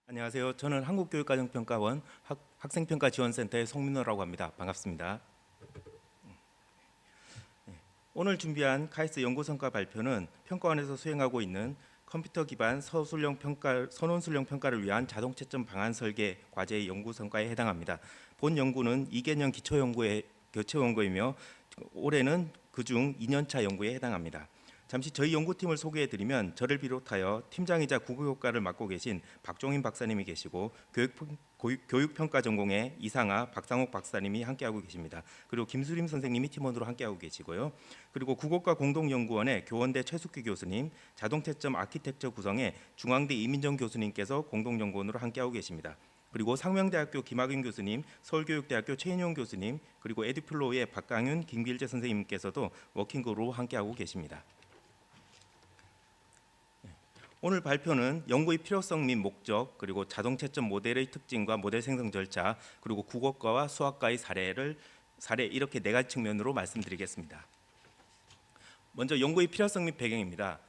안녕하세요. 저는 한국교육과정평가원 학생평가지원센터의 송민호라고 합니다. 반갑습니다. 오늘 준비한 카이스트 연구성과 발표는 평가원에서 수행하고 있는 컴퓨터 기반 선원술령 평가를 위한 자동 채점 방안 설계 과제의 연구 성과에 해당합니다. 본 연구는 2개년 기초 연구의 교체 연구이며 올해는 그중 2년차 연구에 해당합니다. 잠시 저희 연구팀을 소개해드리면 저를 비롯하여 팀장이자 국어교과를 맡고 계신 박종인 박사님이 계시고 교육평가 전공의 이상아, 박상옥 박사님이 함께하고 계십니다. 그리고 김수림 선생님이 팀원으로 함께하고 계시고요. 그리고 국어과 공동연구원의 교원대 최숙기 교수님, 자동채점 아키텍처 구성의 중앙대 이민정 교수님께서 공동연구원으로 함께하고 계십니다. 그리고 상명대학교 김학윤 교수님, 서울교육대학교 최인용 교수님, 그리고 에듀플로우의 박강윤, 김길재 선생님께서도 워킹그룹으로 함께하고 계십니다. 오늘 발표는 연구의 필요성 및 목적, 그리고 자동채점 모델의 특징과 모델 생성 절차, 그리고 국어과와 수학과의 사례 이렇게 네 가지 측면으로 말씀드리겠습니다. 먼저 연구의 필요성 및 배경입니다.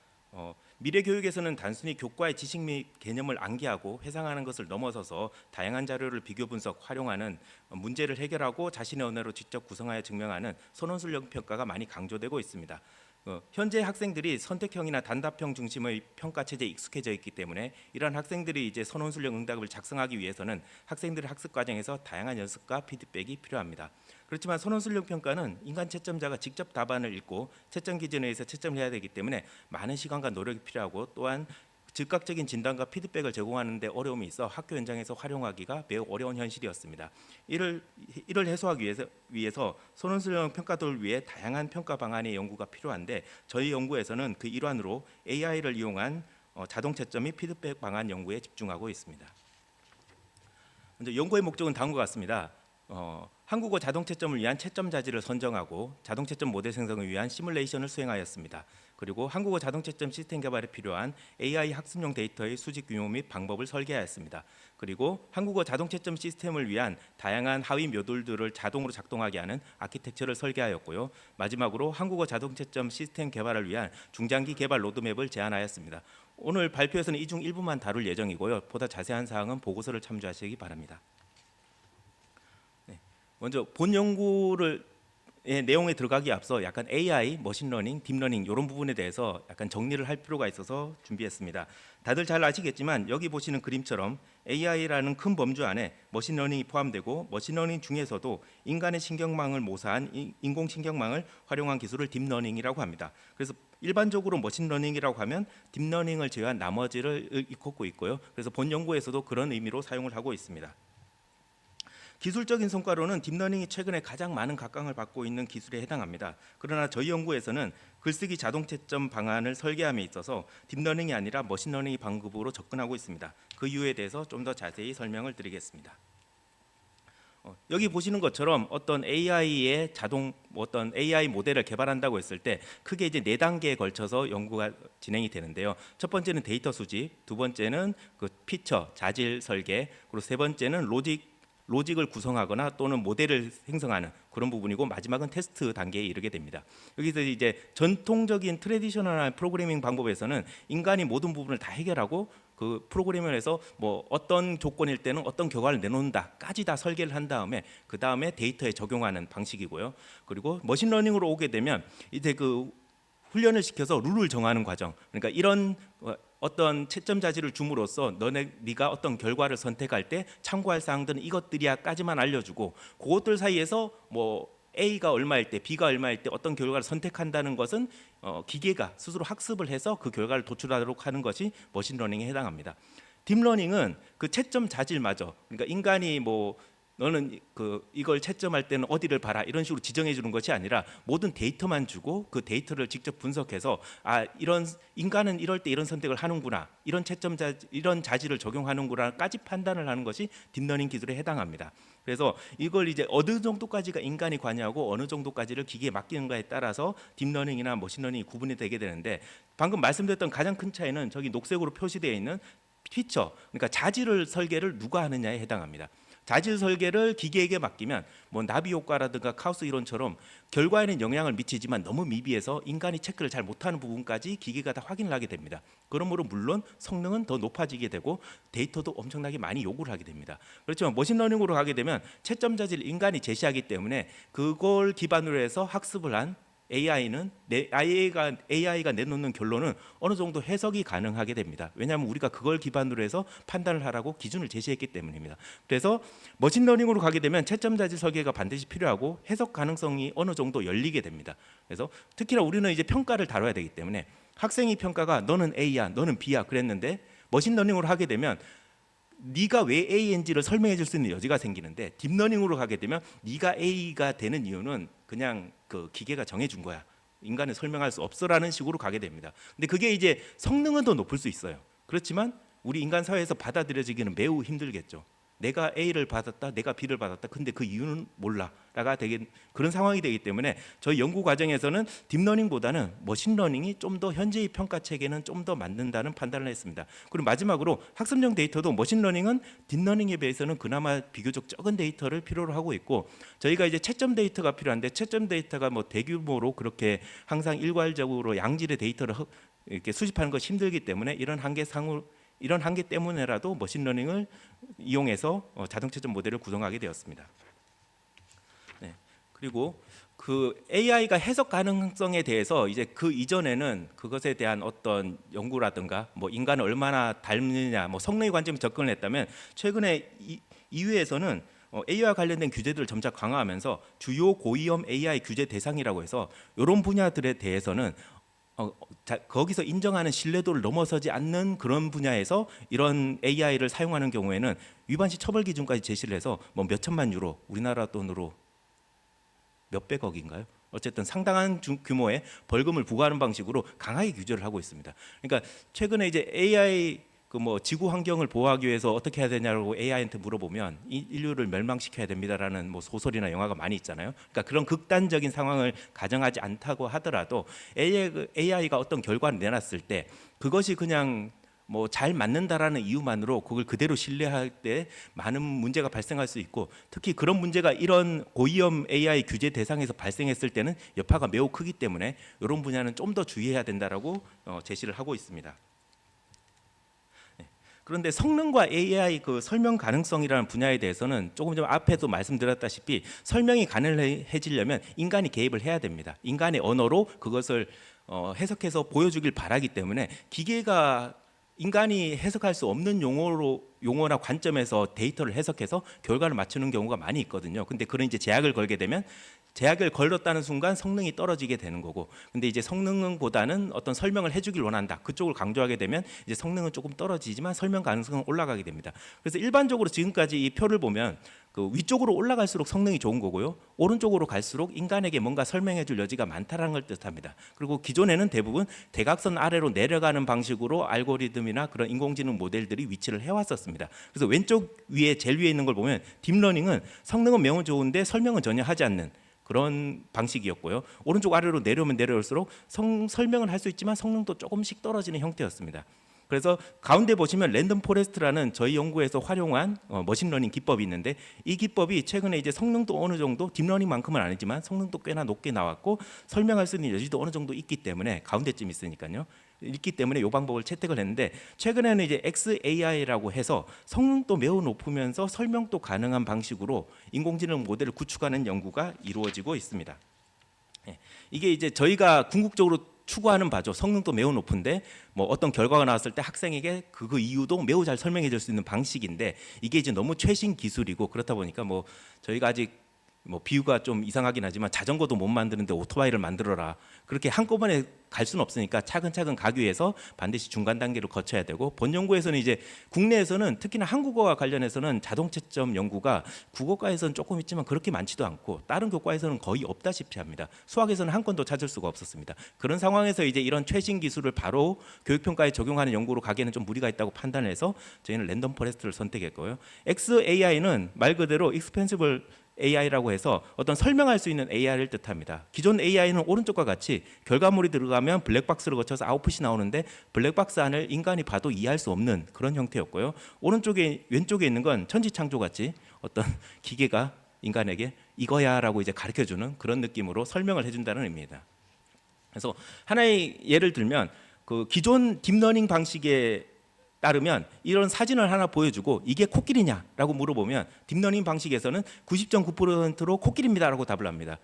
미래 교육에서는 단순히 교과의 지식 및 개념을 암기하고 회상하는 것을 넘어서서 다양한 자료를 비교 분석, 활용하는 문제를 해결하고 자신의 언어로 직접 구성하여 증명하는 선원술령 평가가 많이 강조되고 있습니다. 현재 학생들이 선택형이나 단답형 중심의 평가 체제에 익숙해져 있기 때문에 이러한 학생들이 이제 선원술령 응답을 작성하기 위해서는 학생들의 학습 과정에서 다양한 연습과 피드백이 필요합니다. 그렇지만 선원술령 평가는 인간 채점자가 직접 답안을 읽고 채점 기준에 의해서 채점을 해야 되기 때문에 많은 시간과 노력이 필요하고 또한 즉각적인 진단과 피드백을 제공하는 데 어려움이 있어 학교 현장에서 활용하기가 매우 어려운 현실이었습니다. 이를 해소하기 위해서 선원술령 평가도를 위해 다양한 평가 방안의 연구가 필요한데 저희 연구에서는 그 일환으로 AI를 이용한 자동 채점 및 피드백 방안 연구에 집중하고 있습니다. 먼저 연구의 목적은 다음과 같습니다. 한국어 자동 채점을 위한 채점 자질을 선정하고 자동 채점 모델 생성을 위한 시뮬레이션을 수행하였습니다. 그리고 한국어 자동 채점 시스템 개발에 필요한 AI 학습용 데이터의 수집 규모 및 방법을 설계하였습니다. 그리고 한국어 자동 채점 시스템을 위한 다양한 하위 모듈들을 자동으로 작동하게 하는 아키텍처를 설계하였고요. 마지막으로 한국어 자동 채점 시스템 개발을 위한 중장기 개발 로드맵을 제안하였습니다. 오늘 발표에서는 이 중 일부만 다룰 예정이고요. 보다 자세한 사항은 보고서를 참조하시기 바랍니다. 먼저 본 연구의 내용에 들어가기 앞서 약간 AI, 머신러닝, 딥러닝 이런 부분에 대해서 약간 정리를 할 필요가 있어서 준비했습니다. 다들 잘 아시겠지만 여기 보시는 그림처럼 AI라는 큰 범주 안에 머신러닝이 포함되고 머신러닝 중에서도 인간의 신경망을 모사한 인공신경망을 활용한 기술을 딥러닝이라고 합니다. 그래서 일반적으로 머신러닝이라고 하면 딥러닝을 제외한 나머지를 일컫고 있고요. 그래서 본 연구에서도 그런 의미로 사용을 하고 있습니다. 기술적인 성과로는 딥러닝이 최근에 가장 많은 각광을 받고 있는 기술에 해당합니다. 그러나 저희 연구에서는 글쓰기 자동 채점 방안을 설계함에 있어서 딥러닝이 아니라 머신러닝 방법으로 접근하고 있습니다. 그 이유에 대해서 좀 더 자세히 설명을 드리겠습니다. 여기 보시는 것처럼 어떤 AI 모델을 개발한다고 했을 때 크게 이제 4단계에 걸쳐서 연구가 진행이 되는데요. 첫 번째는 데이터 수집, 두 번째는 그 피처, 자질 설계, 그리고 세 번째는 로직을 구성하거나 또는 모델을 생성하는 그런 부분이고 마지막은 테스트 단계에 이르게 됩니다. 여기서 이제 전통적인 트래디셔널한 프로그래밍 방법에서는 인간이 모든 부분을 다 해결하고 그 프로그래밍을 해서 뭐 어떤 조건일 때는 어떤 결과를 내놓는다까지 다 설계를 한 다음에 그 다음에 데이터에 적용하는 방식이고요. 그리고 머신러닝으로 오게 되면 이제 그 훈련을 시켜서 룰을 정하는 과정. 그러니까 이런 어떤 채점 자질을 줌으로써 네가 어떤 결과를 선택할 때 참고할 사항들은 이것들이야까지만 알려주고 그것들 사이에서 뭐 A가 얼마일 때 B가 얼마일 때 어떤 결과를 선택한다는 것은 기계가 스스로 학습을 해서 그 결과를 도출하도록 하는 것이 머신러닝에 해당합니다. 딥러닝은 그 채점 자질마저 그러니까 인간이 뭐 너는 이걸 채점할 때는 어디를 봐라 이런 식으로 지정해 주는 것이 아니라 모든 데이터만 주고 그 데이터를 직접 분석해서 이런 인간은 이럴 때 이런 선택을 하는구나 이런 이런 자질을 적용하는구나까지 판단을 하는 것이 딥러닝 기술에 해당합니다. 그래서 이걸 이제 어느 정도까지가 인간이 관여하고 어느 정도까지를 기계에 맡기는가에 따라서 딥러닝이나 머신러닝이 구분이 되게 되는데 방금 말씀드렸던 가장 큰 차이는 저기 녹색으로 표시되어 있는 피처 그러니까 자질을 설계를 누가 하느냐에 해당합니다. 자질 설계를 기계에게 맡기면 뭐 나비 효과라든가 카오스 이론처럼 결과에는 영향을 미치지만 너무 미비해서 인간이 체크를 잘 못하는 부분까지 기계가 다 확인을 하게 됩니다. 그러므로 물론 성능은 더 높아지게 되고 데이터도 엄청나게 많이 요구를 하게 됩니다. 그렇지만 머신러닝으로 가게 되면 채점 자질을 인간이 제시하기 때문에 그걸 기반으로 해서 학습을 한 AI가 내놓는 결론은 어느 정도 해석이 가능하게 됩니다. 왜냐하면 우리가 그걸 기반으로 해서 판단을 하라고 기준을 제시했기 때문입니다. 그래서 머신러닝으로 가게 되면 채점 자질 설계가 반드시 필요하고 해석 가능성이 어느 정도 열리게 됩니다. 그래서 특히나 우리는 이제 평가를 다뤄야 되기 때문에 학생이 평가가 너는 A야, 너는 B야 그랬는데 머신러닝으로 하게 되면 네가 왜 A인지를 설명해 줄 수 있는 여지가 생기는데 딥러닝으로 가게 되면 네가 A가 되는 이유는 그냥 그 기계가 정해준 거야. 인간은 설명할 수 없어라는 식으로 가게 됩니다. 근데 그게 이제 성능은 더 높을 수 있어요. 그렇지만 우리 인간 사회에서 받아들여지기는 매우 힘들겠죠. 내가 A를 받았다, 내가 B를 받았다. 근데 그 이유는 몰라라가 되게 그런 상황이 되기 때문에 저희 연구 과정에서는 딥러닝보다는 머신러닝이 좀 더 현재의 평가 체계는 좀 더 맞는다는 판단을 했습니다. 그리고 마지막으로 학습용 데이터도 머신러닝은 딥러닝에 비해서는 그나마 비교적 적은 데이터를 필요로 하고 있고 저희가 이제 채점 데이터가 필요한데 채점 데이터가 뭐 대규모로 그렇게 항상 일괄적으로 양질의 데이터를 이렇게 수집하는 것이 힘들기 때문에 이런 한계 때문에라도 머신러닝을 이용해서 자동 채점 모델을 구성하게 되었습니다. 네. 그리고 그 AI가 해석 가능성에 대해서 이제 그 이전에는 그것에 대한 어떤 연구라든가 뭐 인간을 얼마나 닮느냐 뭐 성능의 관점에 접근을 했다면 최근에 EU에서는 AI와 관련된 규제들을 점차 강화하면서 주요 고위험 AI 규제 대상이라고 해서 이런 분야들에 대해서는 거기서 인정하는 신뢰도를 넘어서지 않는 그런 분야에서 이런 AI를 사용하는 경우에는 위반시 처벌 기준까지 제시를 해서 뭐 몇 천만 유로, 우리나라 돈으로 몇백억인가요? 어쨌든 상당한 규모의 벌금을 부과하는 방식으로 강하게 규제를 하고 있습니다. 그러니까 최근에 이제 AI 그 뭐 지구 환경을 보호하기 위해서 어떻게 해야 되냐고 AI한테 물어보면 인류를 멸망시켜야 됩니다라는 뭐 소설이나 영화가 많이 있잖아요. 그러니까 그런 극단적인 상황을 가정하지 않다고 하더라도 AI가 어떤 결과를 내놨을 때 그것이 그냥 뭐 잘 맞는다라는 이유만으로 그걸 그대로 신뢰할 때 많은 문제가 발생할 수 있고 특히 그런 문제가 이런 고위험 AI 규제 대상에서 발생했을 때는 여파가 매우 크기 때문에 이런 분야는 좀 더 주의해야 된다라고 제시를 하고 있습니다. 그런데 성능과 AI 그 설명 가능성이라는 분야에 대해서는 조금 전 앞에도 말씀드렸다시피 설명이 가능해지려면 인간이 개입을 해야 됩니다. 인간의 언어로 그것을 해석해서 보여주길 바라기 때문에 기계가 인간이 해석할 수 없는 용어나 관점에서 데이터를 해석해서 결과를 맞추는 경우가 많이 있거든요. 근데 그런 이제 제약을 걸게 되면 제약을 걸었다는 순간 성능이 떨어지게 되는 거고, 근데 이제 성능보다는 어떤 설명을 해주길 원한다. 그쪽을 강조하게 되면 이제 성능은 조금 떨어지지만 설명 가능성은 올라가게 됩니다. 그래서 일반적으로 지금까지 이 표를 보면 그 위쪽으로 올라갈수록 성능이 좋은 거고요. 오른쪽으로 갈수록 인간에게 뭔가 설명해줄 여지가 많다라는 걸 뜻합니다. 그리고 기존에는 대부분 대각선 아래로 내려가는 방식으로 알고리즘이나 그런 인공지능 모델들이 위치를 해왔었습니다. 그래서 왼쪽 위에 제일 위에 있는 걸 보면 딥러닝은 성능은 매우 좋은데 설명은 전혀 하지 않는 그런 방식이었고요. 오른쪽 아래로 내려오면 내려올수록 설명은 할 수 있지만 성능도 조금씩 떨어지는 형태였습니다. 그래서 가운데 보시면 랜덤 포레스트라는 저희 연구에서 활용한 머신러닝 기법이 있는데 이 기법이 최근에 이제 성능도 어느 정도 딥러닝만큼은 아니지만 성능도 꽤나 높게 나왔고 설명할 수 있는 여지도 어느 정도 있기 때문에 가운데쯤 있으니까요. 있기 때문에 이 방법을 채택을 했는데 최근에는 이제 XAI라고 해서 성능도 매우 높으면서 설명도 가능한 방식으로 인공지능 모델을 구축하는 연구가 이루어지고 있습니다. 이게 이제 저희가 궁극적으로 추구하는 바죠. 성능도 매우 높은데 뭐 어떤 결과가 나왔을 때 학생에게 그 이유도 매우 잘 설명해 줄 수 있는 방식인데 이게 이제 너무 최신 기술이고 그렇다 보니까 뭐 저희가 아직 뭐 비유가 좀 이상하긴 하지만 자전거도 못 만드는데 오토바이를 만들어라 그렇게 한꺼번에 갈 수는 없으니까 차근차근 가기 위해서 반드시 중간 단계를 거쳐야 되고 본 연구에서는 이제 국내에서는 특히나 한국어와 관련해서는 자동 채점 연구가 국어과에서는 조금 있지만 그렇게 많지도 않고 다른 교과에서는 거의 없다시피 합니다. 수학에서는 한 건도 찾을 수가 없었습니다. 그런 상황에서 이제 이런 최신 기술을 바로 교육평가에 적용하는 연구로 가기에는 좀 무리가 있다고 판단해서 저희는 랜덤 포레스트를 선택했고요. XAI는 말 그대로 Expensible AI라고 해서 어떤 설명할 수 있는 AI를 뜻합니다. 기존 AI는 오른쪽과 같이 결과물이 들어가면 블랙박스를 거쳐서 아웃풋이 나오는데 블랙박스 안을 인간이 봐도 이해할 수 없는 그런 형태였고요. 오른쪽에 왼쪽에 있는 건 천지창조 같이 어떤 기계가 인간에게 이거야라고 이제 가르쳐주는 그런 느낌으로 설명을 해준다는 의미입니다. 그래서 하나의 예를 들면 그 기존 딥러닝 방식에 따르면 이런 사진을 하나 보여주고 이게 코끼리냐라고 물어보면 딥러닝 방식에서는 90.9%로 코끼리입니다라고 답을 합니다.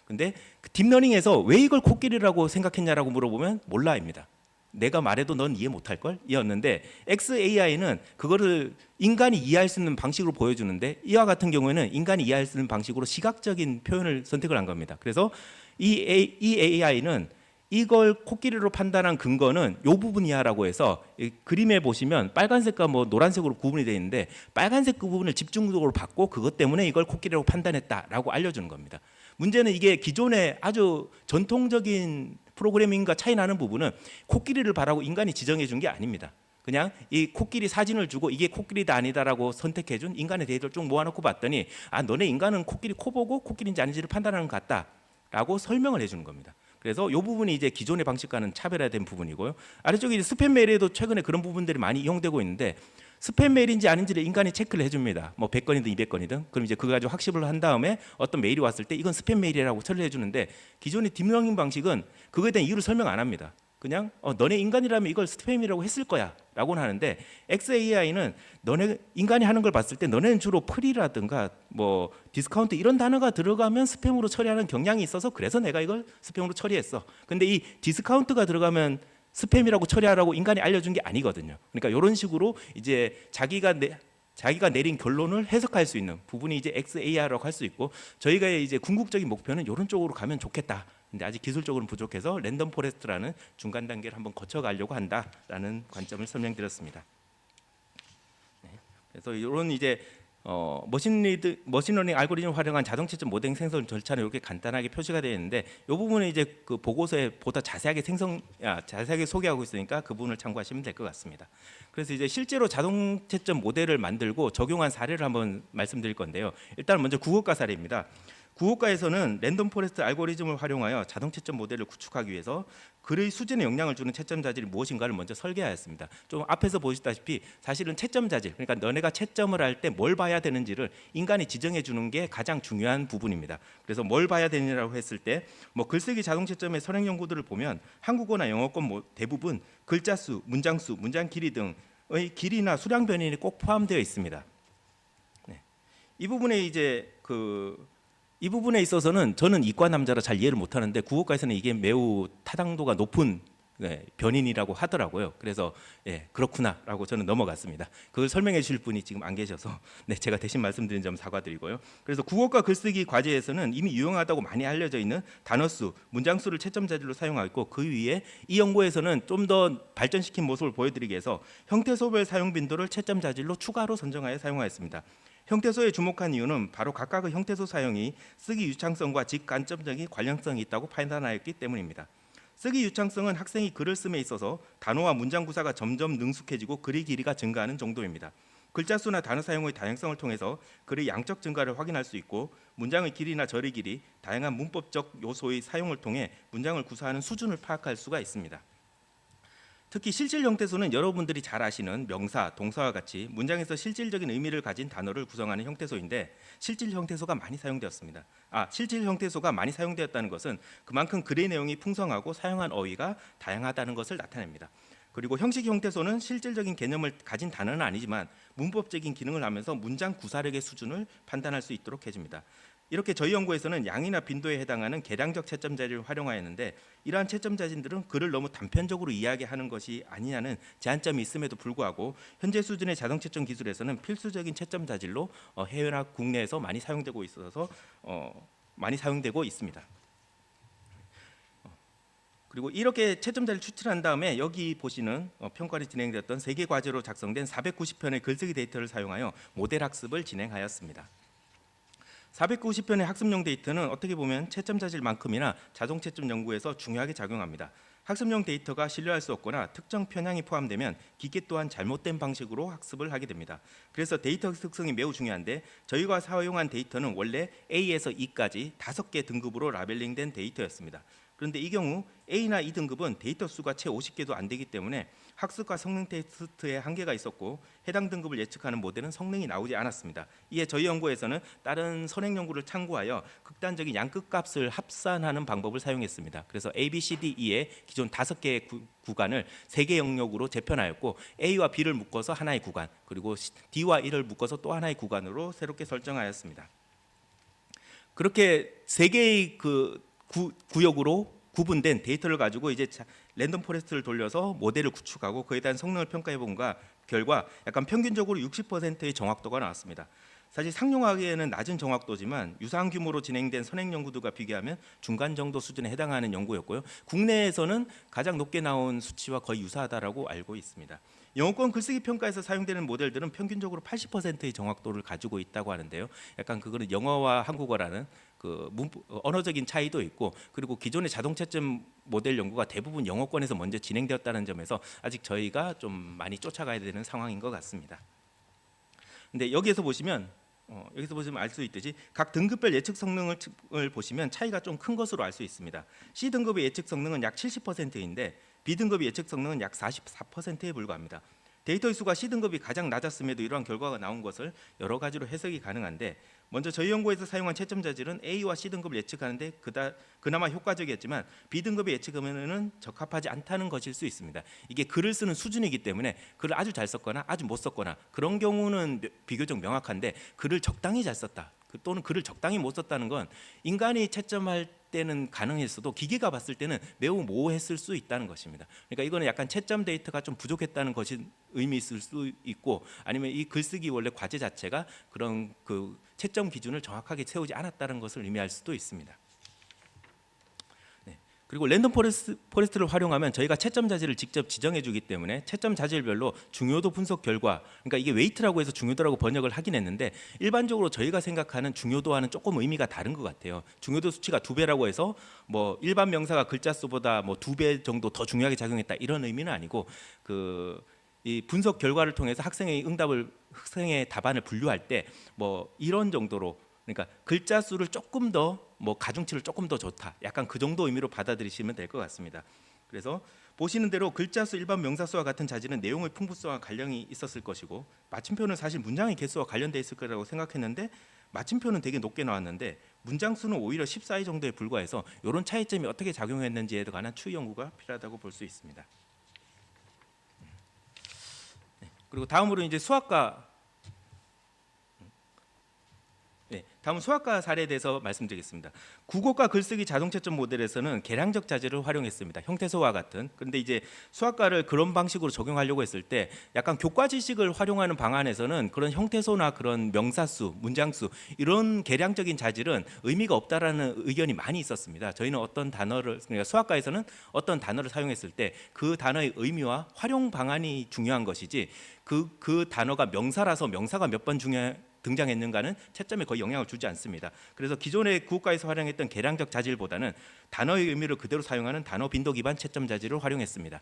근데 그 딥러닝에서 왜 이걸 코끼리라고 생각했냐라고 물어보면 몰라입니다. 내가 말해도 넌 이해 못할 걸 이었는데 XAI는 그거를 인간이 이해할 수 있는 방식으로 보여주는데 이와 같은 경우에는 인간이 이해할 수 있는 방식으로 시각적인 표현을 선택을 한 겁니다. 그래서 이 AI는 이걸 코끼리로 판단한 근거는 이 부분이야라고 해서 이 그림에 보시면 빨간색과 뭐 노란색으로 구분이 되어 있는데 빨간색 그 부분을 집중적으로 봤고 그것 때문에 이걸 코끼리라고 판단했다라고 알려주는 겁니다. 문제는 이게 기존의 아주 전통적인 프로그래밍과 차이 나는 부분은 코끼리를 바라고 인간이 지정해 준 게 아닙니다. 그냥 이 코끼리 사진을 주고 이게 코끼리다 아니다라고 선택해 준 인간의 데이터를 쭉 모아놓고 봤더니 아 너네 인간은 코끼리 코 보고 코끼리인지 아닌지를 판단하는 것 같다라고 설명을 해주는 겁니다. 그래서 이 부분이 이제 기존의 방식과는 차별화된 부분이고요. 아래쪽에 이제 스팸 메일에도 최근에 그런 부분들이 많이 이용되고 있는데 스팸 메일인지 아닌지를 인간이 체크를 해줍니다. 뭐 100건이든 200건이든. 그럼 이제 그거 가지고 학습을 한 다음에 어떤 메일이 왔을 때 이건 스팸 메일이라고 처리를 해주는데 기존의 딥러닝 방식은 그거에 대한 이유를 설명 안 합니다. 그냥 너네 인간이라면 이걸 스팸이라고 했을 거야 라고는 하는데 XAI는 너네 인간이 하는 걸 봤을 때 너네는 주로 프리라든가 뭐 디스카운트 이런 단어가 들어가면 스팸으로 처리하는 경향이 있어서 그래서 내가 이걸 스팸으로 처리했어. 근데 이 디스카운트가 들어가면 스팸이라고 처리하라고 인간이 알려준 게 아니거든요. 그러니까 이런 식으로 이제 자기가 내린 결론을 해석할 수 있는 부분이 이제 XAI라고 할 수 있고 저희가 이제 궁극적인 목표는 이런 쪽으로 가면 좋겠다. 근데 아직 기술적으로는 부족해서 랜덤 포레스트라는 중간 단계를 한번 거쳐가려고 한다라는 관점을 설명드렸습니다. 네. 그래서 이런 이제 머신러닝 알고리즘을 활용한 자동 채점 모델 생성 절차는 이렇게 간단하게 표시가 되어 있는데 이 부분은 이제 그 보고서에 보다 자세하게 자세하게 소개하고 있으니까 그 부분을 참고하시면 될 것 같습니다. 그래서 이제 실제로 자동 채점 모델을 만들고 적용한 사례를 한번 말씀드릴 건데요. 일단 먼저 국어과 사례입니다. 국어과에서는 랜덤 포레스트 알고리즘을 활용하여 자동 채점 모델을 구축하기 위해서 글의 수준에 영향을 주는 채점 자질이 무엇인가를 먼저 설계하였습니다. 좀 앞에서 보시다시피 사실은 채점 자질, 그러니까 너네가 채점을 할 때 뭘 봐야 되는지를 인간이 지정해 주는 게 가장 중요한 부분입니다. 그래서 뭘 봐야 되느냐고 했을 때 뭐 글쓰기 자동 채점의 선행 연구들을 보면 한국어나 영어권 대부분 글자 수, 문장 수, 문장 길이 등의 길이나 수량 변인이 꼭 포함되어 있습니다. 네. 이 부분에 이제 이 부분에 있어서는 저는 이과 남자라 잘 이해를 못하는데 국어과에서는 이게 매우 타당도가 높은 변인이라고 하더라고요. 그래서 그렇구나라고 저는 넘어갔습니다. 그걸 설명해 주실 분이 지금 안 계셔서 제가 대신 말씀드린 점 사과드리고요. 그래서 국어과 글쓰기 과제에서는 이미 유용하다고 많이 알려져 있는 단어수, 문장수를 채점 자질로 사용하고 있고 그 위에 이 연구에서는 좀 더 발전시킨 모습을 보여드리기 위해서 형태소별 사용 빈도를 채점 자질로 추가로 선정하여 사용하였습니다. 형태소에 주목한 이유는 바로 각각의 형태소 사용이 쓰기 유창성과 직간접적인 관련성이 있다고 판단하였기 때문입니다. 쓰기 유창성은 학생이 글을 씀에 있어서 단어와 문장 구사가 점점 능숙해지고 글의 길이가 증가하는 정도입니다. 글자 수나 단어 사용의 다양성을 통해서 글의 양적 증가를 확인할 수 있고 문장의 길이나 절의 길이, 다양한 문법적 요소의 사용을 통해 문장을 구사하는 수준을 파악할 수가 있습니다. 특히 실질 형태소는 여러분들이 잘 아시는 명사, 동사와 같이 문장에서 실질적인 의미를 가진 단어를 구성하는 형태소인데 실질 형태소가 많이 사용되었습니다. 실질 형태소가 많이 사용되었다는 것은 그만큼 글의 내용이 풍성하고 사용한 어휘가 다양하다는 것을 나타냅니다. 그리고 형식 형태소는 실질적인 개념을 가진 단어는 아니지만 문법적인 기능을 하면서 문장 구사력의 수준을 판단할 수 있도록 해줍니다. 이렇게 저희 연구에서는 양이나 빈도에 해당하는 계량적 채점 자질을 활용하였는데 이러한 채점 자질들은 글을 너무 단편적으로 이야기하는 것이 아니냐는 제한점이 있음에도 불구하고 현재 수준의 자동 채점 기술에서는 필수적인 채점 자질로 해외나 국내에서 많이 사용되고 있습니다. 그리고 이렇게 채점 자리를 추출한 다음에 여기 보시는 평가를 진행되었던 3개 과제로 작성된 490편의 글쓰기 데이터를 사용하여 모델 학습을 진행하였습니다. 490편의 학습용 데이터는 어떻게 보면 채점 자질만큼이나 자동 채점 연구에서 중요하게 작용합니다. 학습용 데이터가 신뢰할 수 없거나 특정 편향이 포함되면 기계 또한 잘못된 방식으로 학습을 하게 됩니다. 그래서 데이터 특성이 매우 중요한데 저희가 사용한 데이터는 원래 A에서 E까지 5개 등급으로 라벨링된 데이터였습니다. 그런데 이 경우 A나 E 등급은 데이터 수가 채 50개도 안 되기 때문에 학습과 성능 테스트에 한계가 있었고 해당 등급을 예측하는 모델은 성능이 나오지 않았습니다. 이에 저희 연구에서는 다른 선행 연구를 참고하여 극단적인 양극 값을 합산하는 방법을 사용했습니다. 그래서 A, B, C, D, E의 기존 5개의 구간을 3개 영역으로 재편하였고 A와 B를 묶어서 하나의 구간, 그리고 D와 E를 묶어서 또 하나의 구간으로 새롭게 설정하였습니다. 그렇게 3개의 구역으로 구분된 데이터를 가지고 이제 랜덤 포레스트를 돌려서 모델을 구축하고 그에 대한 성능을 평가해 본 결과 약간 평균적으로 60%의 정확도가 나왔습니다. 사실 상용하기에는 낮은 정확도지만 유사한 규모로 진행된 선행 연구들과 비교하면 중간 정도 수준에 해당하는 연구였고요. 국내에서는 가장 높게 나온 수치와 거의 유사하다라고 알고 있습니다. 영어권 글쓰기 평가에서 사용되는 모델들은 평균적으로 80%의 정확도를 가지고 있다고 하는데요. 약간 그거는 영어와 한국어라는 언어적인 차이도 있고, 그리고 기존의 자동 채점 모델 연구가 대부분 영어권에서 먼저 진행되었다는 점에서 아직 저희가 좀 많이 쫓아가야 되는 상황인 것 같습니다. 근데 여기서 보시면 알 수 있듯이 각 등급별 예측 성능을 보시면 차이가 좀 큰 것으로 알 수 있습니다. C 등급의 예측 성능은 약 70%인데 B 등급의 예측 성능은 약 44%에 불과합니다. 데이터 수가 C 등급이 가장 낮았음에도 이러한 결과가 나온 것을 여러 가지로 해석이 가능한데, 먼저 저희 연구에서 사용한 채점 자질은 A와 C 등급을 예측하는데 그나마 효과적이었지만 B 등급의 예측하면은 적합하지 않다는 것일 수 있습니다. 이게 글을 쓰는 수준이기 때문에 글을 아주 잘 썼거나 아주 못 썼거나 그런 경우는 비교적 명확한데, 글을 적당히 잘 썼다 또는 글을 적당히 못 썼다는 건 인간이 채점할 때는 가능했어도 기계가 봤을 때는 매우 모호했을 수 있다는 것입니다. 그러니까 이거는 약간 채점 데이터가 좀 부족했다는 것이 의미 있을 수 있고, 아니면 이 글쓰기 원래 과제 자체가 그런 채점 기준을 정확하게 세우지 않았다는 것을 의미할 수도 있습니다. 그리고 랜덤 포레스트를 활용하면 저희가 채점 자질을 직접 지정해 주기 때문에 채점 자질별로 중요도 분석 결과, 그러니까 이게 웨이트라고 해서 중요도라고 번역을 하긴 했는데 일반적으로 저희가 생각하는 중요도와는 조금 의미가 다른 것 같아요. 중요도 수치가 2배라고 해서 뭐 일반 명사가 글자 수보다 뭐 2배 정도 더 중요하게 작용했다 이런 의미는 아니고, 이 분석 결과를 통해서 학생의 답안을 분류할 때 뭐 이런 정도로, 그러니까 글자 수를 조금 더 가중치를 조금 더 좋다, 약간 그 정도 의미로 받아들이시면 될 것 같습니다. 그래서 보시는 대로 글자 수, 일반 명사 수와 같은 자질은 내용의 풍부성과 관련이 있었을 것이고, 마침표는 사실 문장의 개수와 관련돼 있을 거라고 생각했는데 마침표는 되게 높게 나왔는데 문장 수는 오히려 14위 정도에 불과해서 이런 차이점이 어떻게 작용했는지에 관한 추이 연구가 필요하다고 볼 수 있습니다. 그리고 다음으로 이제 다음은 수학과 사례에 대해서 말씀드리겠습니다. 국어과 글쓰기 자동 채점 모델에서는 계량적 자질을 활용했습니다. 형태소와 같은. 그런데 이제 수학과를 그런 방식으로 적용하려고 했을 때 약간 교과 지식을 활용하는 방안에서는 그런 형태소나 그런 명사수, 문장수 이런 계량적인 자질은 의미가 없다라는 의견이 많이 있었습니다. 저희는 그러니까 수학과에서는 어떤 단어를 사용했을 때 그 단어의 의미와 활용 방안이 중요한 것이지 그 단어가 명사라서 명사가 몇 번 등장했는가는 채점에 거의 영향을 주지 않습니다. 그래서 기존의 국어과에서 활용했던 계량적 자질보다는 단어의 의미를 그대로 사용하는 단어 빈도 기반 채점 자질을 활용했습니다.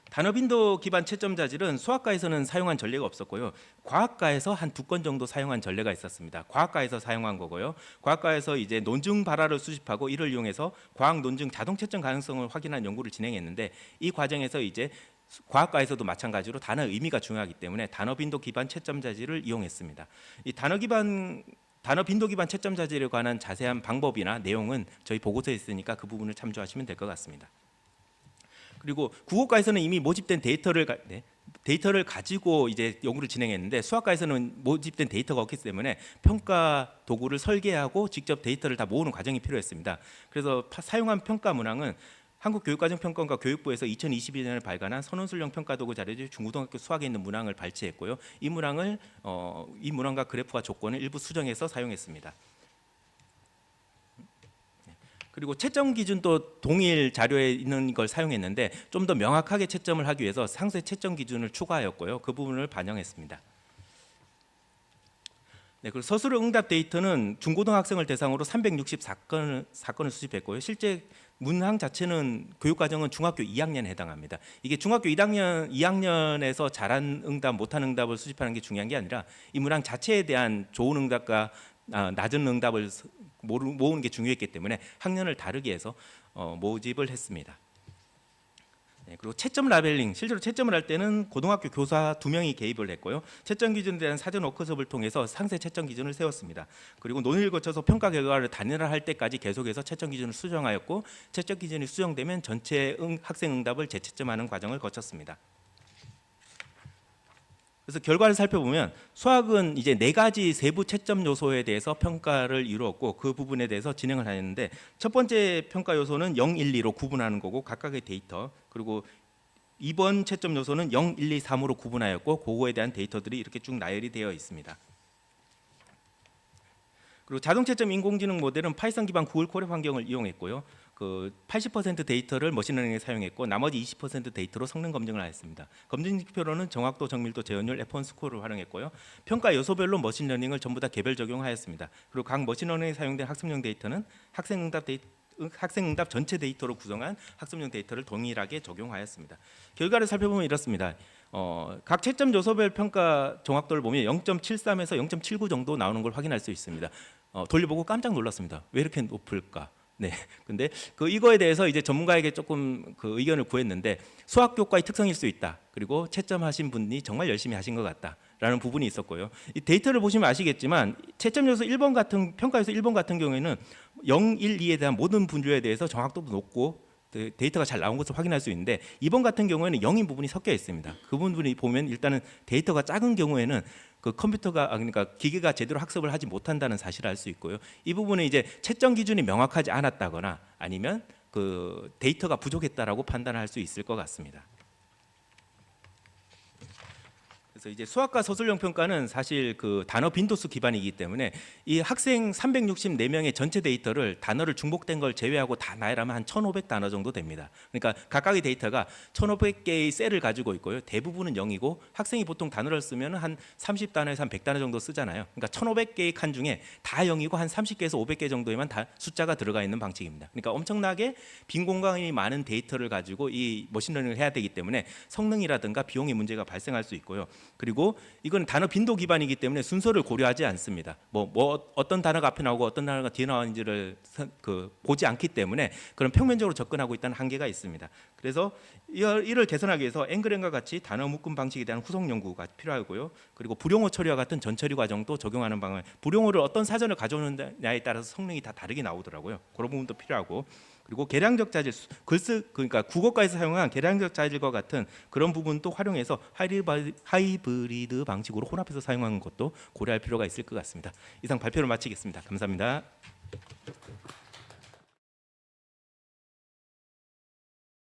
단어 빈도 기반 채점 자질은 수학과에서는 사용한 전례가 없었고요. 과학과에서 한 2건 정도 사용한 전례가 있었습니다. 과학과에서 사용한 거고요. 과학과에서 이제 논증 발화를 수집하고 이를 이용해서 과학 논증 자동 채점 가능성을 확인한 연구를 진행했는데, 이 과정에서 이제 과학과에서도 마찬가지로 단어 의미가 중요하기 때문에 단어 빈도 기반 채점 자질을 이용했습니다. 이 단어 빈도 기반 채점 자질에 관한 자세한 방법이나 내용은 저희 보고서에 있으니까 그 부분을 참조하시면 될 것 같습니다. 그리고 국어과에서는 이미 모집된 데이터를 가지고 이제 연구를 진행했는데, 수학과에서는 모집된 데이터가 없기 때문에 평가 도구를 설계하고 직접 데이터를 다 모으는 과정이 필요했습니다. 그래서 사용한 평가 문항은 한국교육과정평가원과 교육부에서 2022년에 발간한 선원술형 평가도구 자료집 중고등학교 수학에 있는 문항을 발췌했고요. 이 문항과 그래프와 조건을 일부 수정해서 사용했습니다. 그리고 채점 기준도 동일 자료에 있는 걸 사용했는데 좀 더 명확하게 채점을 하기 위해서 상세 채점 기준을 추가하였고요. 그 부분을 반영했습니다. 그리고 서술형 응답 데이터는 중고등학생을 대상으로 364건을 수집했고요. 실제 문항 자체는 교육 과정은 중학교 2학년에 해당합니다. 이게 중학교 2학년에서 잘한 응답, 못한 응답을 수집하는 게 중요한 게 아니라 이 문항 자체에 대한 좋은 응답과 낮은 응답을 모으는 게 중요했기 때문에 학년을 다르게 해서 모집을 했습니다. 네, 그리고 채점 라벨링, 실제로 채점을 할 때는 고등학교 교사 2명이 개입을 했고요. 채점 기준에 대한 사전 워크숍을 통해서 상세 채점 기준을 세웠습니다. 그리고 논의를 거쳐서 평가 결과를 단일화할 때까지 계속해서 채점 기준을 수정하였고, 채점 기준이 수정되면 전체 학생 응답을 재채점하는 과정을 거쳤습니다. 그래서 결과를 살펴보면 수학은 이제 4가지 세부 채점 요소에 대해서 평가를 이루었고, 그 부분에 대해서 진행을 하였는데, 첫 번째 평가 요소는 0, 1, 2로 구분하는 거고 각각의 데이터, 그리고 2번 채점 요소는 0, 1, 2, 3으로 구분하였고 그거에 대한 데이터들이 이렇게 쭉 나열이 되어 있습니다. 그리고 자동 채점 인공지능 모델은 파이썬 기반 구글 콜랩 환경을 이용했고요. 그 80% 데이터를 머신러닝에 사용했고 나머지 20% 데이터로 성능 검증을 하였습니다. 검증 지표로는 정확도, 정밀도, 재현율, F1 스코어를 활용했고요. 평가 요소별로 머신러닝을 전부 다 개별 적용하였습니다. 그리고 각 머신러닝에 사용된 학습용 데이터는 학생응답 전체 데이터로 구성한 학습용 데이터를 동일하게 적용하였습니다. 결과를 살펴보면 이렇습니다. 각 채점 요소별 평가 정확도를 보면 0.73에서 0.79 정도 나오는 걸 확인할 수 있습니다. 돌려보고 깜짝 놀랐습니다. 왜 이렇게 높을까? 네, 근데 이거에 대해서 이제 전문가에게 조금 그 의견을 구했는데 수학 교과의 특성일 수 있다. 그리고 채점하신 분이 정말 열심히 하신 것 같다라는 부분이 있었고요. 이 데이터를 보시면 아시겠지만 채점 요소 1번 같은 평가 요소 1번 같은 경우에는 0, 1, 2에 대한 모든 분류에 대해서 정확도도 높고 데이터가 잘 나온 것을 확인할 수 있는데 2번 같은 경우에는 0인 부분이 섞여 있습니다. 그 부분이 보면 일단은 데이터가 작은 경우에는 그 그러니까 기계가 제대로 학습을 하지 못한다는 사실을 알 수 있고요. 이 부분은 이제 채점 기준이 명확하지 않았다거나 아니면 그 데이터가 부족했다라고 판단할 수 있을 것 같습니다. 그래서 이제 수학과 서술형 평가는 사실 그 단어 빈도수 기반이기 때문에 이 학생 364명의 전체 데이터를 단어를 중복된 걸 제외하고 다 나열하면 한 1,500단어 정도 됩니다. 그러니까 각각의 데이터가 1,500개의 셀을 가지고 있고요. 대부분은 0이고 학생이 보통 단어를 쓰면 한 30단어에서 한 100단어 정도 쓰잖아요. 그러니까 1,500개의 칸 중에 다 0이고 한 30개에서 500개 정도에만 다 숫자가 들어가 있는 방식입니다. 그러니까 엄청나게 빈 공간이 많은 데이터를 가지고 이 머신러닝을 해야 되기 때문에 성능이라든가 비용의 문제가 발생할 수 있고요. 그리고 이건 단어 빈도 기반이기 때문에 순서를 고려하지 않습니다. 뭐 어떤 단어가 앞에 나오고 어떤 단어가 뒤에 나오는지를 보지 않기 때문에 그런 평면적으로 접근하고 있다는 한계가 있습니다. 그래서 이를 개선하기 위해서 앵그램과 같이 단어 묶음 방식에 대한 후속 연구가 필요하고요. 그리고 불용어 처리와 같은 전처리 과정도 적용하는 방안. 불용어를 어떤 사전을 가져오느냐에 따라서 성능이 다 다르게 나오더라고요. 그런 부분도 필요하고. 그리고 계량적 자질, 그러니까 국어과에서 사용한 계량적 자질과 같은 그런 부분도 활용해서 하이브리드 방식으로 혼합해서 사용하는 것도 고려할 필요가 있을 것 같습니다. 이상 발표를 마치겠습니다. 감사합니다.